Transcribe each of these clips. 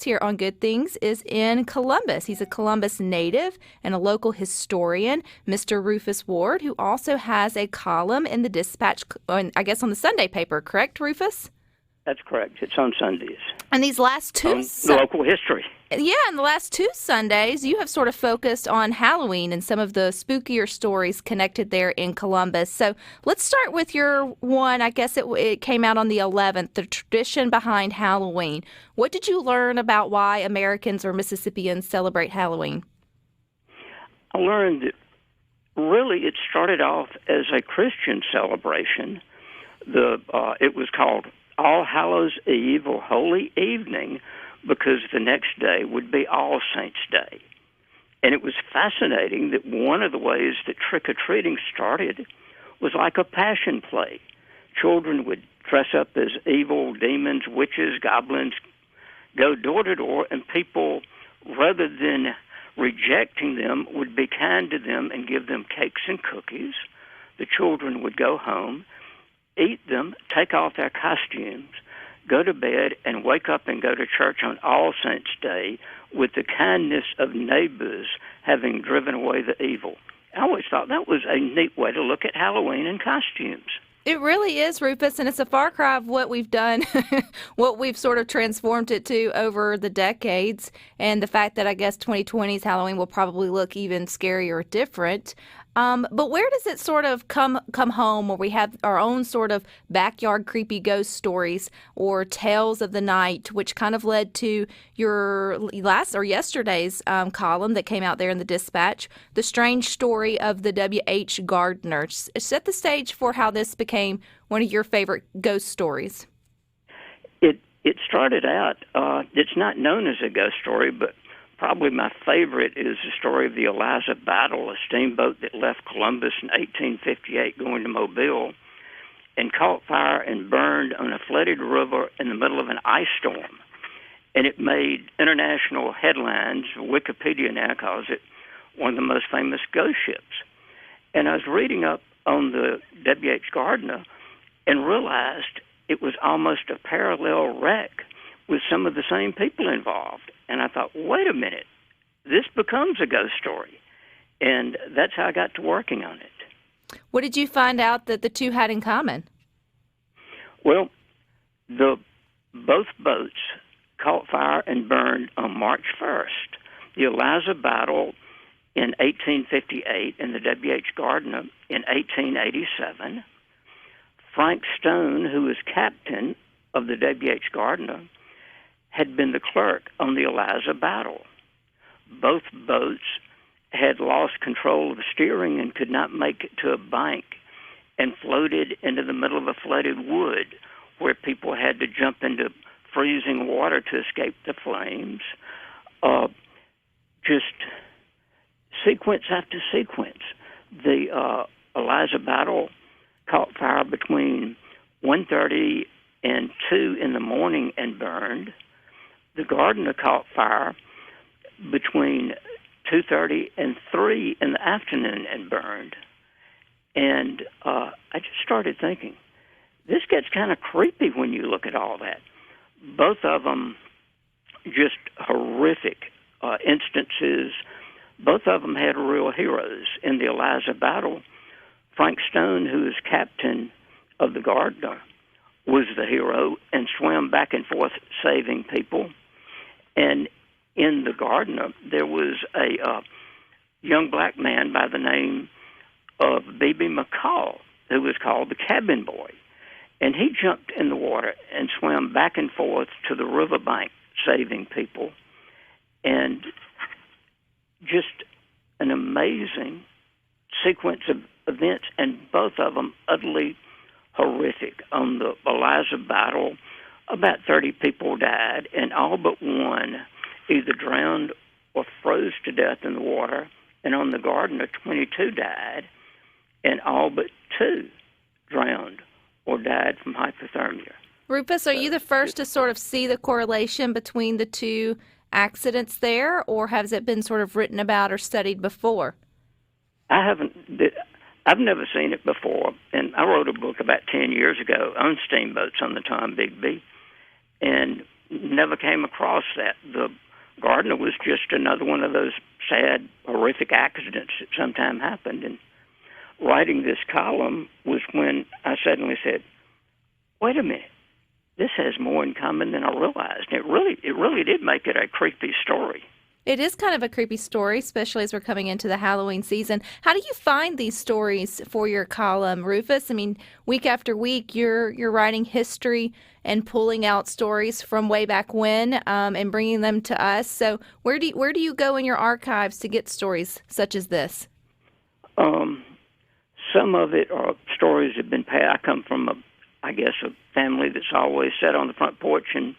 here on Good Things is in Columbus. He's a Columbus native and a local historian, Mr. Rufus Ward, who also has a column in the Dispatch, I guess on the Sunday paper, correct, Rufus? That's correct. It's on Sundays. And these last two... the local history. Yeah, in the last two Sundays, you have sort of focused on Halloween and some of the spookier stories connected there in Columbus. So let's start with your one. I guess it came out on the 11th, the tradition behind Halloween. What did you learn about why Americans or Mississippians celebrate Halloween? I learned that really it started off as a Christian celebration. It was called All Hallows Eve or Holy Evening, because the next day would be All Saints' Day. And it was fascinating that one of the ways that trick-or-treating started was like a passion play. Children would dress up as evil demons, witches, goblins, go door to door, and people, rather than rejecting them, would be kind to them and give them cakes and cookies. The children would go home, eat them, take off their costumes, go to bed, and wake up and go to church on All Saints' Day with the kindness of neighbors having driven away the evil. I always thought that was a neat way to look at Halloween and costumes. It really is, Rufus, and it's a far cry of what we've done, what we've sort of transformed it to over the decades, and the fact that I guess 2020's Halloween will probably look even scarier or different. But where does it sort of come home, where we have our own sort of backyard creepy ghost stories or tales of the night, which kind of led to your yesterday's column that came out there in the Dispatch, The Strange Story of the W.H. Gardner. Set the stage for how this became one of your favorite ghost stories. It started out, it's not known as a ghost story, but probably my favorite is the story of the Eliza Battle, a steamboat that left Columbus in 1858 going to Mobile and caught fire and burned on a flooded river in the middle of an ice storm. And it made international headlines. Wikipedia now calls it one of the most famous ghost ships. And I was reading up on the W.H. Gardner and realized it was almost a parallel wreck with some of the same people involved. And I thought, wait a minute, this becomes a ghost story. And that's how I got to working on it. What did you find out that the two had in common? Well, both boats caught fire and burned on March 1st. The Eliza Battle in 1858 and the W.H. Gardner in 1887. Frank Stone, who was captain of the W.H. Gardner, had been the clerk on the Eliza Battle. Both boats had lost control of the steering and could not make it to a bank and floated into the middle of a flooded wood where people had to jump into freezing water to escape the flames. Just sequence after sequence. The Eliza Battle caught fire between 1:30 and 2 in the morning and burned. The Gardner caught fire between 2:30 and 3 in the afternoon and burned. And I just started thinking, this gets kind of creepy when you look at all that. Both of them just horrific instances. Both of them had real heroes. In the Eliza Battle, Frank Stone, who was captain of the Gardner, was the hero and swam back and forth saving people. And in the Gardner, there was a young black man by the name of B.B. McCall, who was called the cabin boy. And he jumped in the water and swam back and forth to the riverbank saving people. And just an amazing sequence of events, and both of them utterly horrific. On the Eliza Battle, about 30 people died, and all but one either drowned or froze to death in the water. And on the Gardner, 22 died, and all but 2 drowned or died from hypothermia. Rufus, are you the first to sort of see the correlation between the two accidents there, or has it been sort of written about or studied before? I've never seen it before, and I wrote a book about 10 years ago on steamboats on the Tom Bigby, and never came across that. The Gardner was just another one of those sad, horrific accidents that sometime happened. And writing this column was when I suddenly said, wait a minute, this has more in common than I realized. It really did make it a creepy story. It is kind of a creepy story, especially as we're coming into the Halloween season. How do you find these stories for your column, Rufus? I mean, week after week, you're writing history and pulling out stories from way back when and bringing them to us. So where do you go in your archives to get stories such as this? Some of it are stories that have been passed. I come from a family that's always sat on the front porch and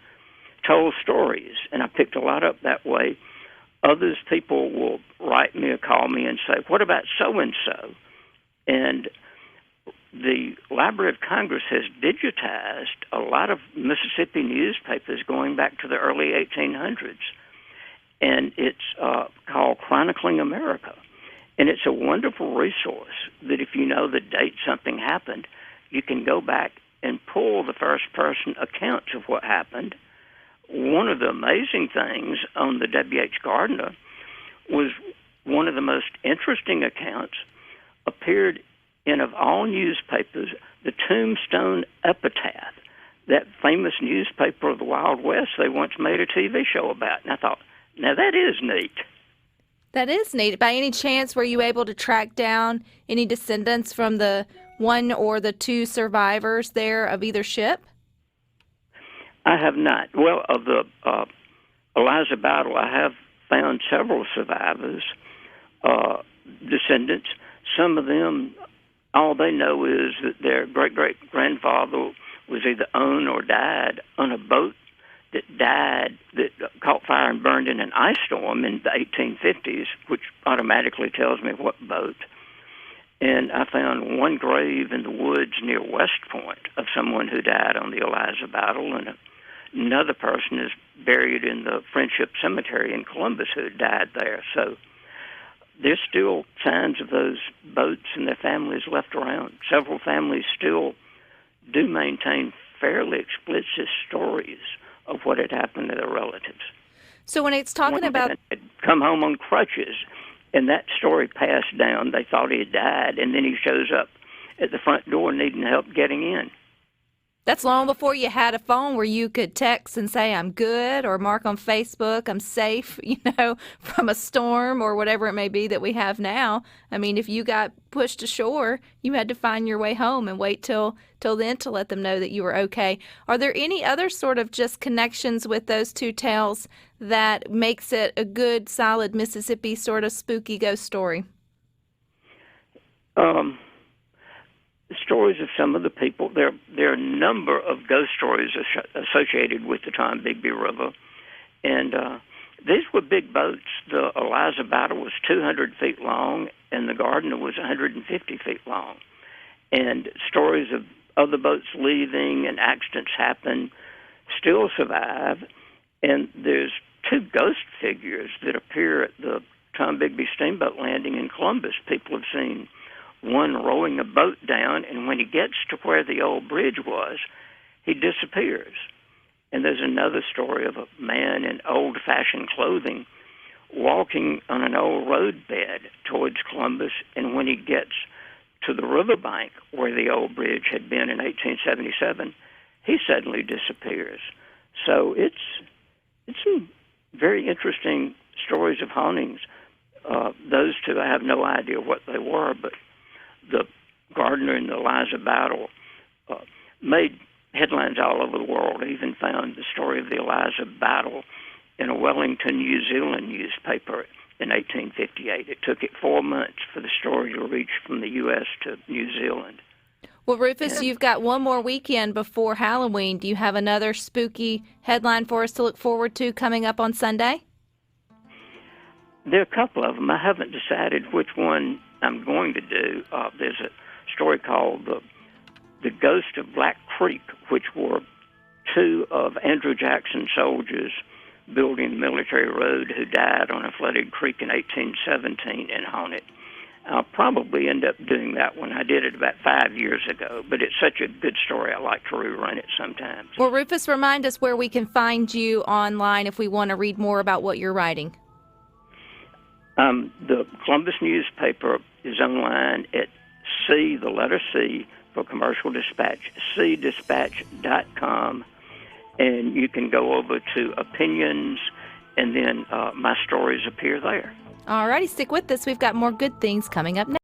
told stories, and I picked a lot up that way. Others, people will write me or call me and say, what about so-and-so? And the Library of Congress has digitized a lot of Mississippi newspapers going back to the early 1800s, and it's called Chronicling America. And it's a wonderful resource that if you know the date something happened, you can go back and pull the first-person accounts of what happened. One of the amazing things on the W.H. Gardner was one of the most interesting accounts appeared in, of all newspapers, the Tombstone Epitaph, that famous newspaper of the Wild West they once made a TV show about. And I thought, now that is neat. That is neat. By any chance, were you able to track down any descendants from the one or the two survivors there of either ship? I have not. Well, of the Eliza battle, I have found several survivors, descendants. Some of them, all they know is that their great-great-grandfather was either owned or died on a boat that caught fire and burned in an ice storm in the 1850s, which automatically tells me what boat. And I found one grave in the woods near West Point of someone who died on the Eliza battle, and another person is buried in the Friendship Cemetery in Columbus who died there. So there's still signs of those boats and their families left around. Several families still do maintain fairly explicit stories of what had happened to their relatives. So when it's talking about... Had come home on crutches, and that story passed down. They thought he had died, and then he shows up at the front door needing help getting in. That's long before you had a phone where you could text and say, I'm good, or mark on Facebook, I'm safe, from a storm or whatever it may be that we have now. I mean, if you got pushed ashore, you had to find your way home and wait till then to let them know that you were okay. Are there any other sort of just connections with those two tales that makes it a good, solid Mississippi sort of spooky ghost story? The stories of some of the people, there are a number of ghost stories associated with the Tombigbee River, and these were big boats. The Eliza battle was 200 feet long, and the Gardner was 150 feet long. And stories of other boats leaving and accidents happen still survive, and there's two ghost figures that appear at the Tombigbee Steamboat Landing in Columbus. People have seen one rowing a boat down, and when he gets to where the old bridge was, he disappears. And there's another story of a man in old-fashioned clothing walking on an old roadbed towards Columbus, and when he gets to the riverbank where the old bridge had been in 1877, he suddenly disappears. So it's some very interesting stories of hauntings. Those two, I have no idea what they were, but the Gardner and the Eliza battle made headlines all over the world. I even found the story of the Eliza battle in a Wellington, New Zealand newspaper in 1858. It took it 4 months for the story to reach from the U.S. to New Zealand. Well, Rufus, you've got one more weekend before Halloween. Do you have another spooky headline for us to look forward to coming up on Sunday? There are a couple of them. I haven't decided which one I'm going to do. There's a story called The Ghost of Black Creek, which were two of Andrew Jackson's soldiers building the military road who died on a flooded creek in 1817 and haunted. I'll probably end up doing that one. I did it about 5 years ago, but it's such a good story, I like to rerun it sometimes. Well, Rufus, remind us where we can find you online if we want to read more about what you're writing. The Columbus newspaper is online at C, the letter C, for Commercial Dispatch, cdispatch.com, and you can go over to opinions, and then my stories appear there. All righty, stick with us. We've got more good things coming up next.